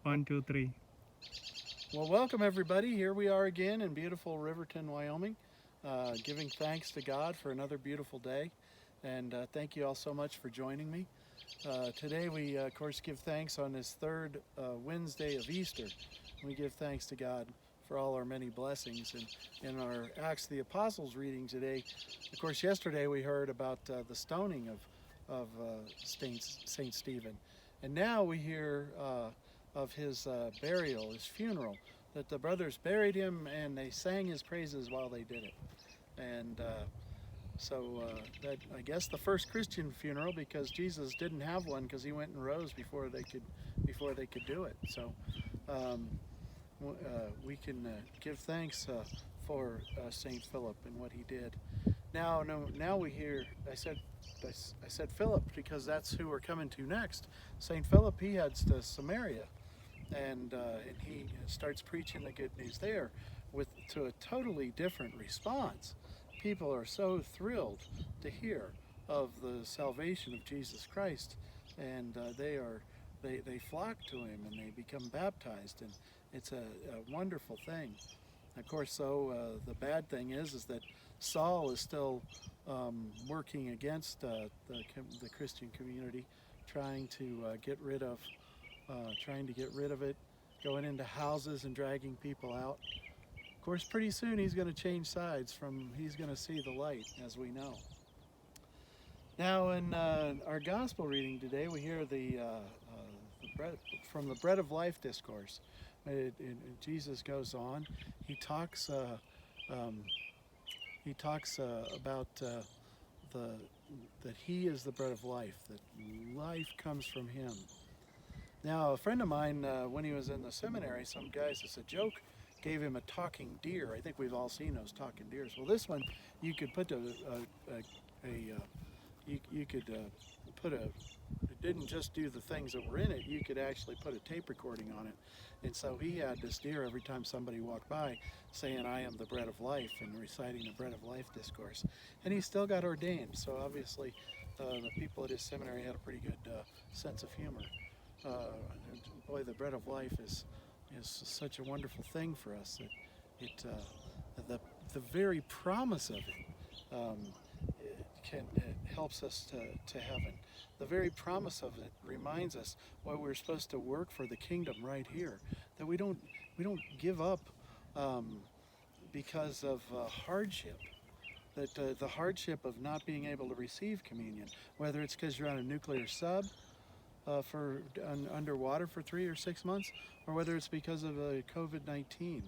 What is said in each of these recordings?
One, two, three. Well, welcome everybody. Here we are again in beautiful Riverton, Wyoming, giving thanks to God for another beautiful day. And thank you all so much for joining me. Today we, of course, give thanks on this third Wednesday of Easter. We give thanks to God for all our many blessings. And in our Acts of the Apostles reading today, of course, yesterday we heard about the stoning of Saint Stephen. And now we hear of his burial, his funeral, that the brothers buried him and they sang his praises while they did it. And so that, I guess, the first Christian funeral, because Jesus didn't have one because he went and rose before they could do it. So we can give thanks for Saint Philip and what he did. Now we hear. I said Philip because that's who we're coming to next. Saint Philip, he heads to Samaria, and he starts preaching the good news there, to a totally different response. People are so thrilled to hear of the salvation of Jesus Christ, and they flock to him and they become baptized, and it's a wonderful thing. Of course, the bad thing is that Saul is still working against the Christian community, trying to get rid of it, going into houses and dragging people out. Of course, pretty soon he's going to change sides. He's going to see the light, as we know. Now, in our gospel reading today, we hear from the Bread of Life discourse. Jesus goes on. He talks about that he is the bread of life, that life comes from him. Now, a friend of mine, when he was in the seminary, some guys, as a joke, gave him a talking deer. I think we've all seen those talking deers. Well, this one, you could put it didn't just do the things that were in it, you could actually put a tape recording on it. And so he had this deer every time somebody walked by saying, "I am the bread of life," and reciting the Bread of Life discourse. And he still got ordained, so obviously the people at his seminary had a pretty good sense of humor. Boy, the Bread of Life is such a wonderful thing for us. The very promise of it helps us to heaven. The very promise of it reminds us why we're supposed to work for the kingdom right here. That we don't give up because of hardship. That the hardship of not being able to receive communion, whether it's because you're on a nuclear sub underwater for 3 or 6 months, or whether it's because of COVID-19,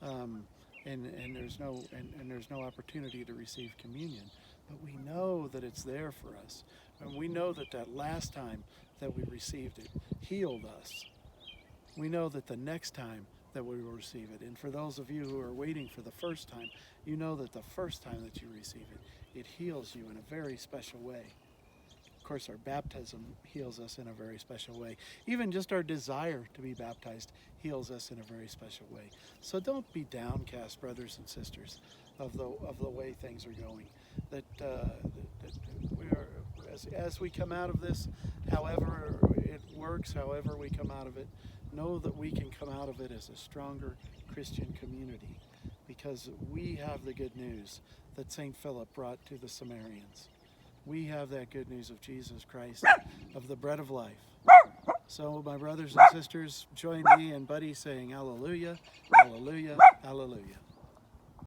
and there's no opportunity to receive communion. But we know that it's there for us, and we know that last time that we received it healed us. We know that the next time that we will receive it, and for those of you who are waiting for the first time, you know that the first time that you receive it, it heals you in a very special way. Of course, our baptism heals us in a very special way. Even just our desire to be baptized heals us in a very special way. So don't be downcast, brothers and sisters, of the way things are going. That we are, as we come out of this, however it works, however we come out of it, know that we can come out of it as a stronger Christian community, because we have the good news that St. Philip brought to the Samaritans. We have that good news of Jesus Christ, of the bread of life. So, my brothers and sisters, join me and Buddy saying hallelujah, hallelujah, hallelujah.